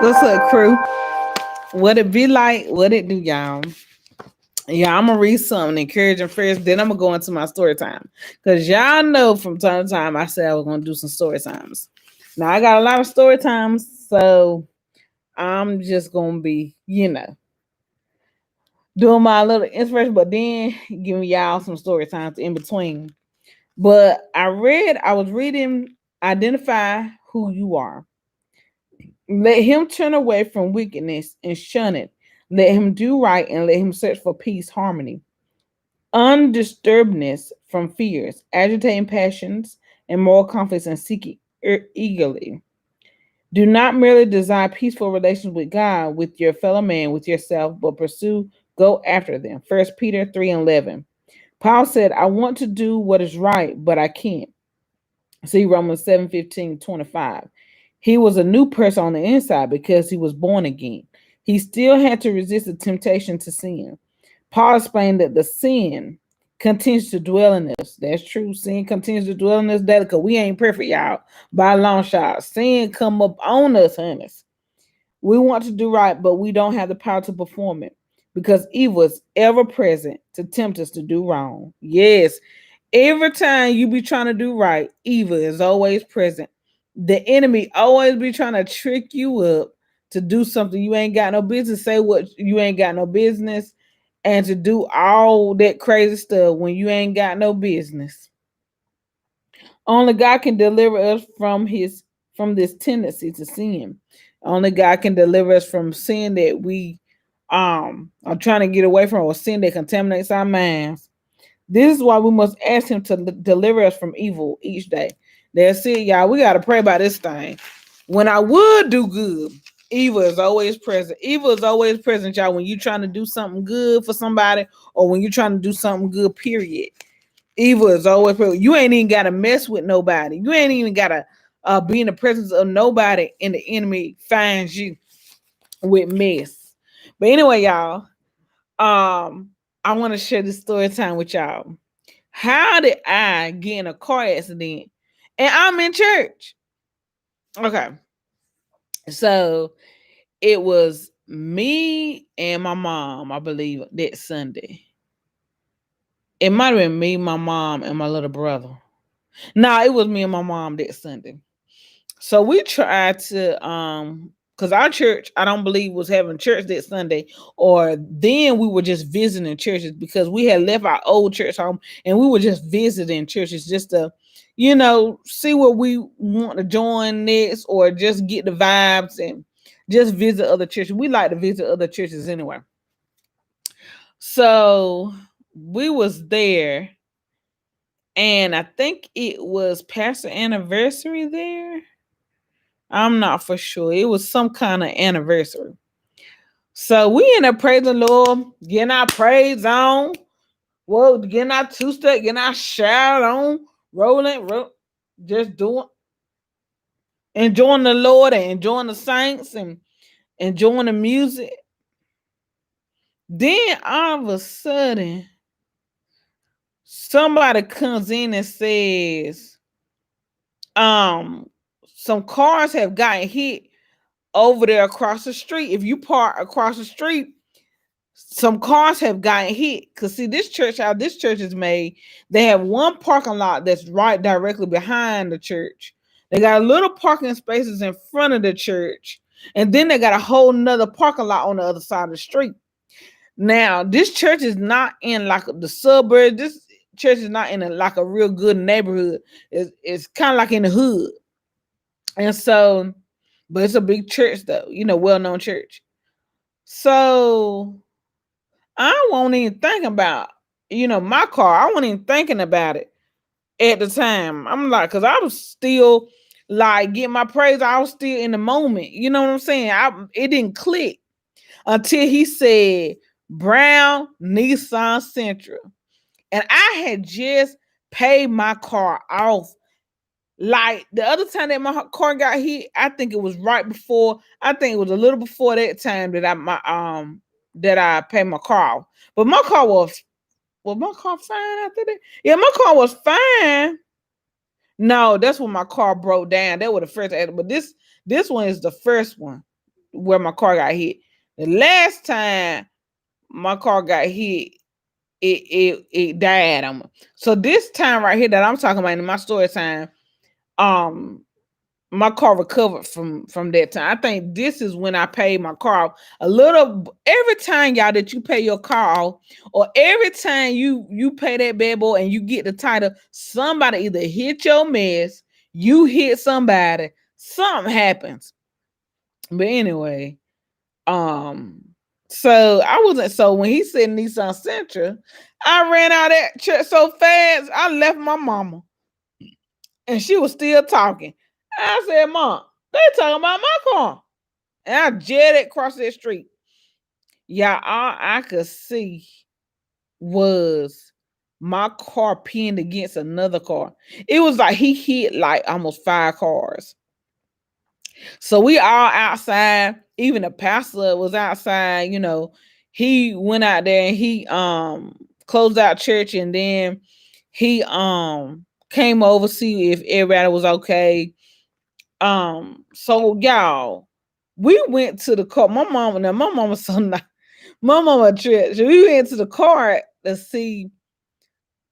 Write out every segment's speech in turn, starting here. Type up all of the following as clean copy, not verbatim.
What's up, crew? What it be like? What it do, y'all? Yeah, I'm gonna read something encouraging first, then I'm gonna go into my story time. Cause y'all know from time to time I said I was gonna do some story times. Now I got a lot of story times, so I'm just gonna be, doing my little inspiration, but then giving y'all some story times in between. But I was reading, identify who you are. Let him turn away from wickedness and shun it. Let him do right and let him search for peace, harmony, undisturbedness from fears, agitating passions, and moral conflicts, and seek it eagerly. Do not merely desire peaceful relations with God, with your fellow man, with yourself, but pursue, go after them. First Peter 3 and 11. Paul said, I want to do what is right, but I can't. See Romans 7:15-25. He was a new person on the inside because he was born again. He still had to resist the temptation to sin. Paul explained that the sin continues to dwell in us. That's true. Sin continues to dwell in us daily because we ain't perfect, y'all. By a long shot. Sin come up on us, honey. We want to do right, but we don't have the power to perform it because evil is ever present to tempt us to do wrong. Yes, every time you be trying to do right, evil is always present. The enemy always be trying to trick you up to do something you ain't got no business, say what you ain't got no business, and to do all that crazy stuff when you ain't got no business. Only God can deliver us from this tendency to sin. Only God can deliver us from sin that we are trying to get away from, or sin that contaminates our minds. This is why we must ask him to deliver us from evil each day. That's it, y'all. We got to pray about this thing. When I would do good, evil is always present. Evil is always present, y'all, when you're trying to do something good for somebody or when you're trying to do something good, period. Evil is always present. You ain't even got to mess with nobody. You ain't even got to be in the presence of nobody, and the enemy finds you with mess. But anyway, y'all, I want to share this story time with y'all. How did I get in a car accident and I'm in church? Okay. So it was me and my mom, I believe, that Sunday. It might have been me, my mom, and my little brother. No, it was me and my mom that Sunday. So we tried to because our church, I don't believe, was having church that Sunday, or then we were just visiting churches because we had left our old church home and we were just visiting churches just to, see what we want to join next, or just get the vibes and just visit other churches. We like to visit other churches anyway. So we was there, and I think it was Pastor Anniversary there. I'm not for sure. It was some kind of anniversary. So we end up praising the Lord, getting our praise on. Well, getting our two-step, getting our shout on, just doing, enjoying the Lord and enjoying the saints and enjoying the music. Then all of a sudden, somebody comes in and says, some cars have gotten hit over there across the street. If you park across the street, some cars have gotten hit. Cause see, this church, how this church is made, they have one parking lot that's right directly behind the church. They got little parking spaces in front of the church, and then they got a whole nother parking lot on the other side of the street. Now, this church is not in like the suburb. This church is not in like a real good neighborhood. It's kind of like in the hood. And so, but it's a big church though, well-known church. So I wasn't even thinking about, my car. I wasn't even thinking about it at the time. I'm like, because I was still like getting my praise. I was still in the moment. You know what I'm saying? It didn't click until he said brown Nissan Sentra. And I had just paid my car off. Like the other time that my car got hit, I think it was right before. I think it was a little before that time that I paid my car off. But my car was my car fine after that? Yeah, my car was fine. No, that's when my car broke down. That was the first accident. But this one is the first one. where my car got hit. The last time my car got hit, it died on me. So this time right here that I'm talking about in my story time, um, my car recovered from that time. I think this is when I paid my car off. A little every time, y'all, that you pay your car off, or every time you pay that bad boy and you get the title, somebody either hit your mess, you hit somebody, something happens. But anyway, um, so I wasn't so when he said Nissan Sentra, I ran out of that church so fast, I left my mama and she was still talking. I said, Mom, they talking about my car. And I jetted across that street. Yeah, all I could see was my car pinned against another car. It was like he hit like almost 5 cars. So we all outside. Even the pastor was outside. He went out there and he closed out church, and then he came over see if everybody was okay. So y'all, we went to the car. My mom was so nice. My mama tripped. So we went to the car to see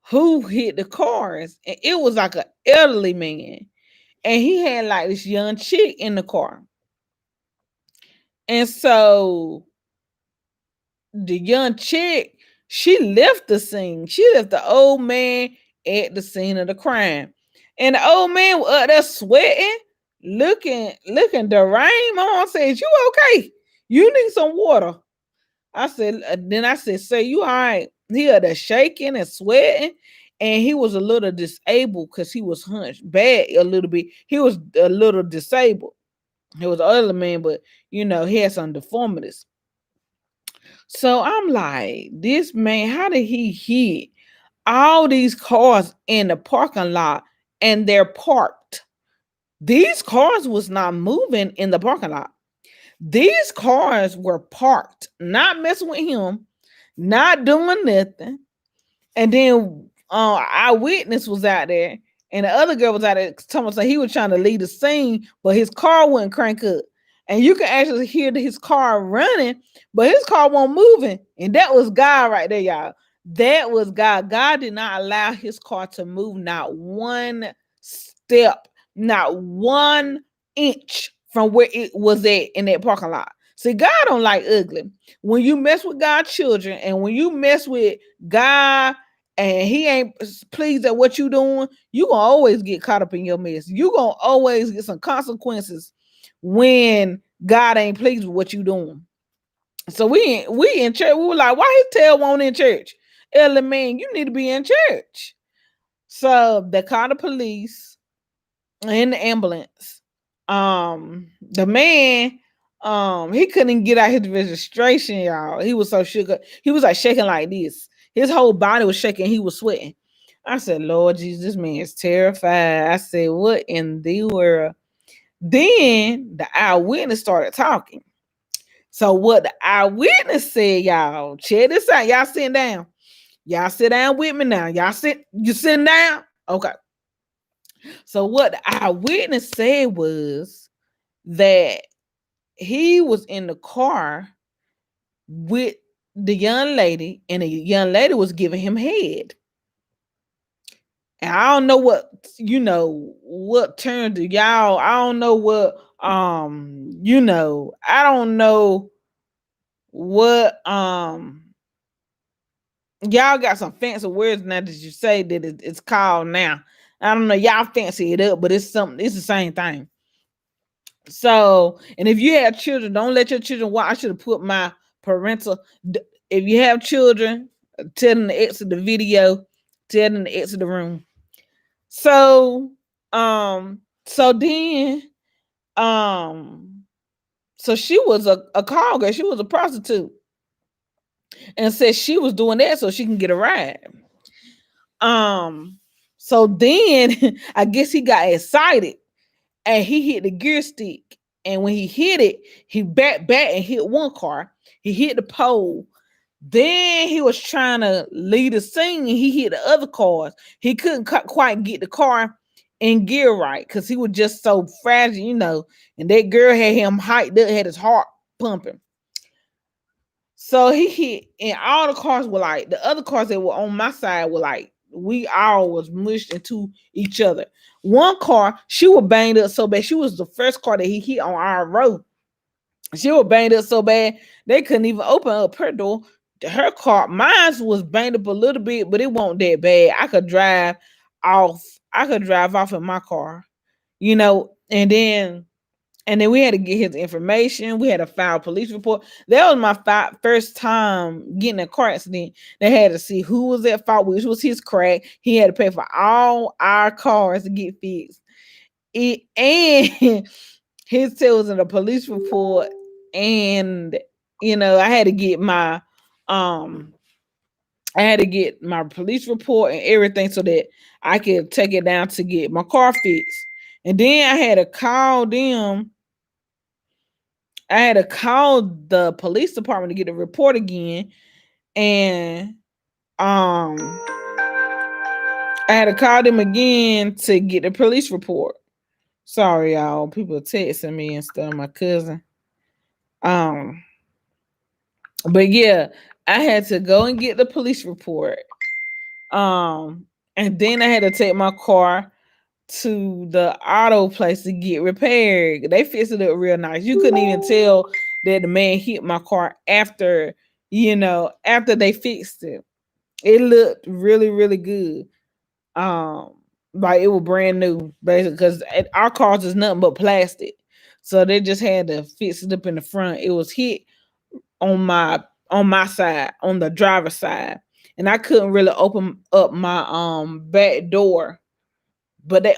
who hit the cars, and it was like an elderly man, and he had like this young chick in the car. And so the young chick, she left the scene. She left the old man at the scene of the crime. And the old man was up there sweating, looking deranged. My mom said, "You okay? You need some water." Then I said, "Say, you all right?" He up there shaking and sweating. And he was a little disabled because he was hunched back a little bit. He was a little disabled. He was an other man, but he had some deformities. So I'm like, this man, how did he hit all these cars in the parking lot and they're parked? These cars was not moving in the parking lot. These cars were parked, not messing with him, not doing nothing. And then our witness was out there, and the other girl was out there. Someone said he was trying to leave the scene, but his car wouldn't crank up. And you can actually hear his car running, but his car wasn't moving. And that was God right there, y'all. That was God. God did not allow his car to move, not one step, not 1 inch from where it was at in that parking lot. See, God don't like ugly. When you mess with God's children, and when you mess with God and he ain't pleased at what you doing, you gonna always get caught up in your mess. You gonna always get some consequences when God ain't pleased with what you doing. So we in church. We were like, why his tail won't in church? Ellie, man, you need to be in church. So they called the police and the ambulance. The man, he couldn't get out his registration, y'all. He was so shook up. He was like shaking like this. His whole body was shaking. He was sweating. I said, Lord Jesus, this man is terrified. I said, what in the world? Then the eyewitness started talking. So what the eyewitness said, y'all, check this out. Y'all sitting down. Y'all sit down with me now. You sitting down? Okay. So what the eyewitness said was that he was in the car with the young lady, and the young lady was giving him head. And I don't know what turned to y'all. I don't know what I don't know what y'all got some fancy words now that you say that it's called now. I don't know, y'all fancy it up, but it's the same thing. So, and if you have children, don't let your children watch. I should have put my parental. If you have children, tell them to exit the video, tell them to exit the room. So, so then, so she was a call girl. She was a prostitute, and said she was doing that so she can get a ride. So then I guess he got excited and he hit the gear stick. And when he hit it, he backed back and hit one car. He hit the pole. Then he was trying to leave the scene and he hit the other cars. He couldn't quite get the car in gear right because he was just so fragile, and that girl had him hyped up, had his heart pumping. So he hit, and all the cars were like, the other cars that were on my side were like, we all was mushed into each other. One car, she was banged up so bad. She was the first car that he hit on our road. She was banged up so bad they couldn't even open up her door. Her car, mine was banged up a little bit, but it wasn't that bad. I could drive off. I could drive off in my car, and then we had to get his information. We had to file a police report. That was my first time getting a car accident. They had to see who was at fault, which was his crack. He had to pay for all our cars to get fixed. And his tail was in a police report. And I had to get my police report and everything so that I could take it down to get my car fixed. And then I had to call them. I had to call the police department to get a report again. And I had to call them again to get the police report. Sorry, y'all. People texting me and stuff, my cousin. But yeah, I had to go and get the police report. And then I had to take my car to the auto place to get repaired. They fixed it up real nice. You couldn't even tell that the man hit my car after they fixed it. It looked really, really good. Like it was brand new, basically, because our cars is nothing but plastic. So they just had to fix it up in the front. It was hit on my side, on the driver's side, and I couldn't really open up my back door, but they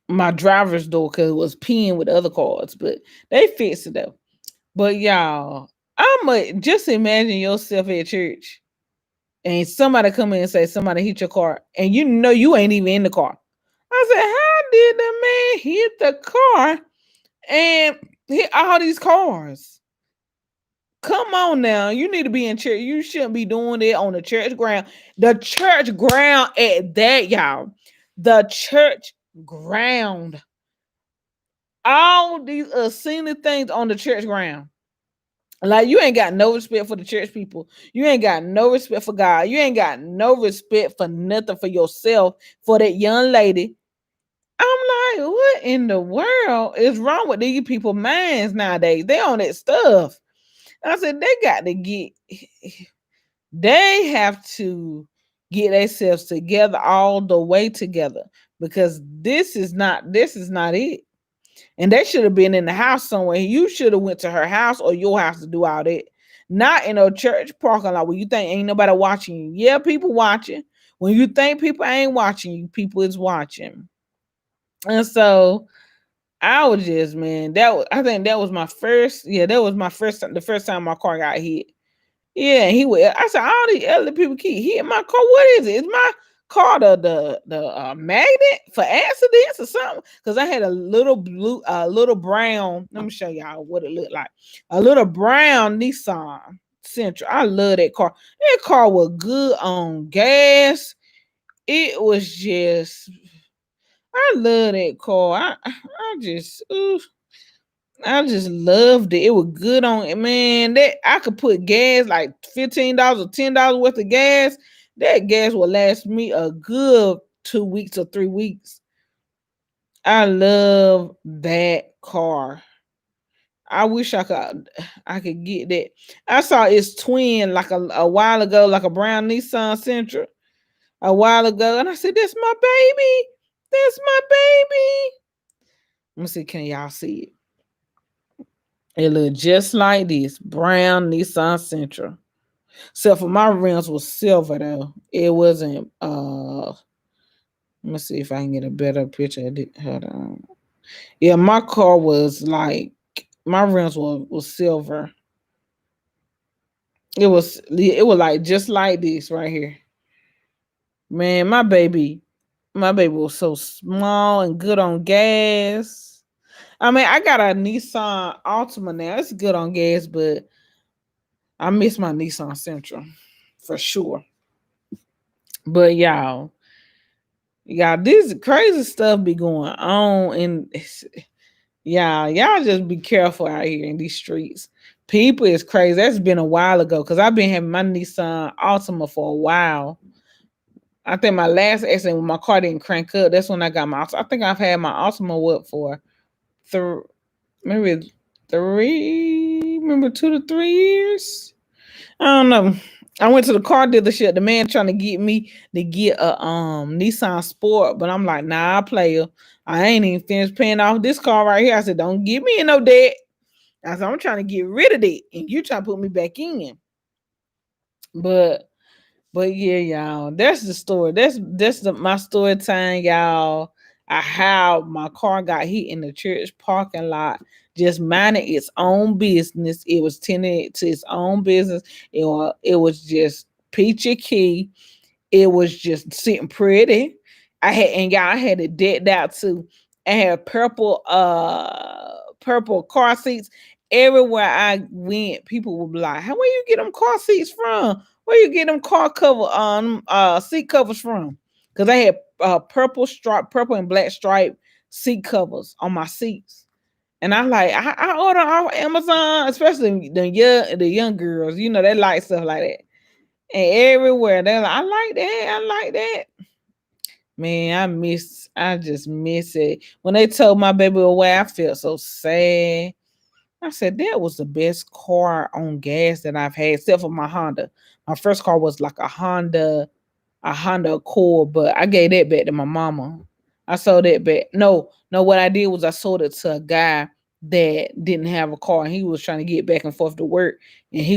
my driver's door because it was pinned with other cars, but they fixed it up. But y'all, just imagine yourself at church and somebody come in and say somebody hit your car, and you ain't even in the car. I said, how did the man hit the car and hit all these cars? Come on now. You need to be in church. You shouldn't be doing it on the church ground. The church ground at that, y'all. The church ground. All these obscene things on the church ground. Like, you ain't got no respect for the church people. You ain't got no respect for God. You ain't got no respect for nothing for yourself, for that young lady. I'm like, what in the world is wrong with these people's minds nowadays? They on that stuff. I said, they have to get themselves together all the way together, because this is not it. And they should have been in the house somewhere. You should have went to her house or your house to do all that. Not in a church parking lot where you think ain't nobody watching you. Yeah, people watching. When you think people ain't watching you, people is watching. And so I was just, man, I think that was my first, the first time my car got hit. Yeah, I said, all these elderly people keep hitting my car. What is it? Is my car the magnet for accidents or something? Because I had a little brown. Let me show y'all what it looked like. A little brown Nissan Sentra. I love that car. That car was good on gas. It was just, I love that car. I just loved it. It was good on it, man. That I could put gas like $15 or $10 worth of gas. That gas will last me a good 2 weeks or 3 weeks. I love that car. I wish I could get that. I saw its twin like a while ago, like a brown Nissan Sentra a while ago, and I said, "That's my baby. That's my baby." Let me see. Can y'all see it? It looked just like this brown Nissan Sentra. Except for my rims was silver though. It wasn't let me see if I can get a better picture of it. Hold on. Yeah, my car was like, my rims was silver. It was like just like this right here. Man, my baby was so small and good on gas. I mean, I got a Nissan Altima now. It's good on gas, but I miss my Nissan Sentra for sure. But y'all, this crazy stuff be going on, and y'all just be careful out here in these streets. People is crazy. That's been a while ago because I've been having my Nissan Altima for a while. I think my last accident when my car didn't crank up, that's when I got my. I think I've had my Altima what for three, maybe three, remember 2 to 3 years. I don't know. I went to the car dealership. The man trying to get me to get a Nissan Sport, but I'm like, nah, player. I ain't even finished paying off this car right here. I said, don't get me in no debt. I said, I'm trying to get rid of it, and you trying to put me back in. But yeah, y'all, that's the story. My story time, y'all. How my car got hit in the church parking lot, just minding its own business. It was tending to its own business. It was just peachy key. It was just sitting pretty. I had it decked out too. I had purple car seats. Everywhere I went, people would be like, "How where you get them car seats from? Where you get them car cover seat covers from?" Because I had purple and black stripe seat covers on my seats. And I order off Amazon, especially the young girls, they like stuff like that. And everywhere they're like, I like that, I like that. Man, I just miss it. When they told my baby away, I felt so sad. I said that was the best car on gas that I've had, except for my Honda. My first car was like a Honda Accord, but I gave that back to my mama. I sold that back. No, no, what I did was I sold it to a guy that didn't have a car. He was trying to get back and forth to work, and he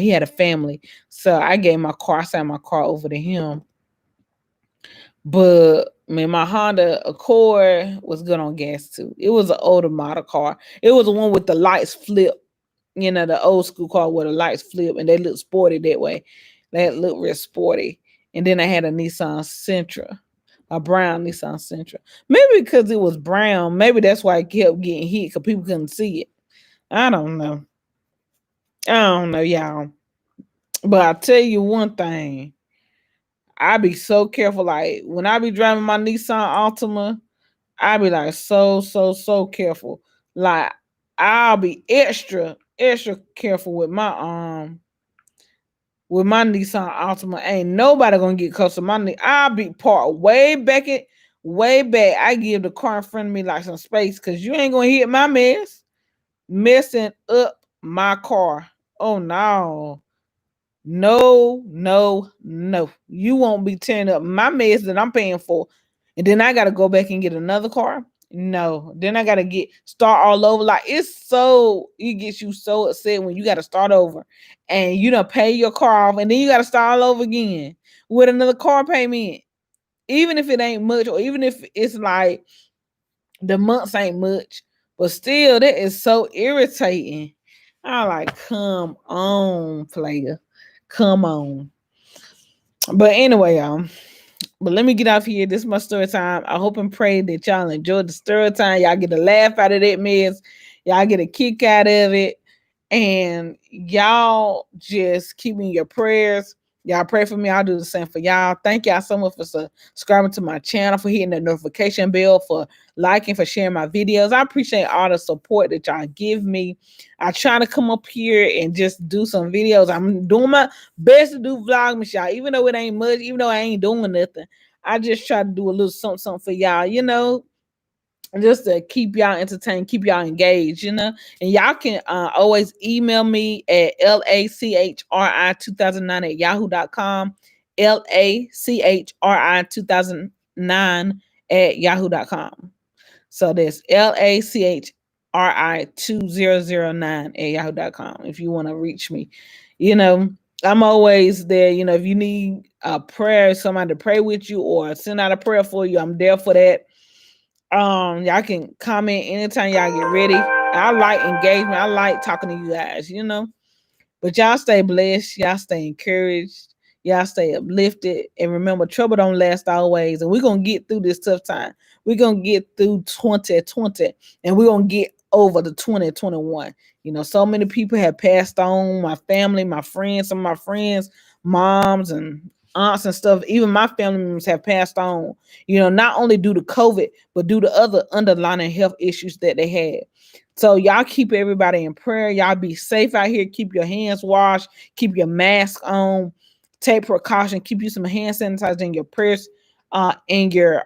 had a family. So I gave I signed my car over to him. But man, my Honda Accord was good on gas too. It was an older model car. It was the one with the lights flip. The old school car where the lights flip and they look sporty that way. They look real sporty. And then I had a Nissan Sentra, a brown Nissan Sentra. Maybe because it was brown, maybe that's why it kept getting hit because people couldn't see it. I don't know. I don't know, y'all. But I'll tell you one thing. I be so careful. Like when I be driving my Nissan Altima, I be like so careful. Like I'll be extra careful with my Nissan Altima. Ain't nobody gonna get close to my knee. I'll be parked way back. I give the car in front of me like some space because you ain't gonna hit my messing up my car. Oh no. No, no, no. You won't be tearing up my mess that I'm paying for. And then I gotta go back and get another car. No. Then I gotta start all over. Like it gets you so upset when you gotta start over and you don't pay your car off and then you gotta start all over again with another car payment. Even if it ain't much, or even if it's like the months ain't much, but still that is so irritating. I like, come on, player. Come on. But anyway, but let me get off here. This is my story time. I hope and pray that y'all enjoyed the story time. Y'all get a laugh out of that mess. Y'all get a kick out of it. And y'all just keep me in your prayers. Y'all pray for me. I'll do the same for y'all. Thank y'all so much for subscribing to my channel, for hitting the notification bell, for liking, for sharing my videos. I appreciate all the support that y'all give me. I try to come up here and just do some videos. I'm doing my best to do vlogmas, y'all. Even though it ain't much, even though I ain't doing nothing, I just try to do a little something for y'all, just to keep y'all entertained, keep y'all engaged. And y'all can always email me at lachri2009 at yahoo.com, lachri2009 at yahoo.com. So that's lachri2009 at yahoo.com if you want to reach me. I'm always there. If you need a prayer, somebody to pray with you or send out a prayer for you, I'm there for that. Y'all can comment anytime y'all get ready. I like engagement. I like talking to you guys. But y'all stay blessed. Y'all stay encouraged. Y'all stay uplifted. And remember, trouble don't last always. And we're going to get through this tough time. We're going to get through 2020. And we're going to get over the 2021. So many people have passed on. My family, my friends, some of my friends, moms and aunts and stuff, even my family members have passed on, not only due to COVID, but due to other underlying health issues that they had. So y'all keep everybody in prayer. Y'all be safe out here. Keep your hands washed. Keep your mask on. Take precaution. Keep you some hand sanitizer in your purse, in your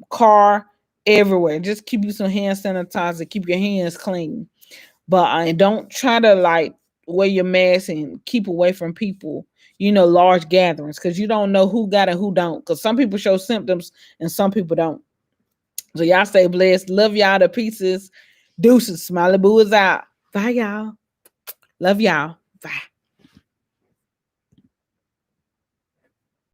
car, everywhere. Just keep you some hand sanitizer. Keep your hands clean. But don't try to like wear your mask and keep away from people, large gatherings, because you don't know who got it, who don't. Because some people show symptoms and some people don't. So y'all stay blessed. Love y'all to pieces. Deuces. Smiley Boo is out. Bye, y'all. Love y'all. Bye.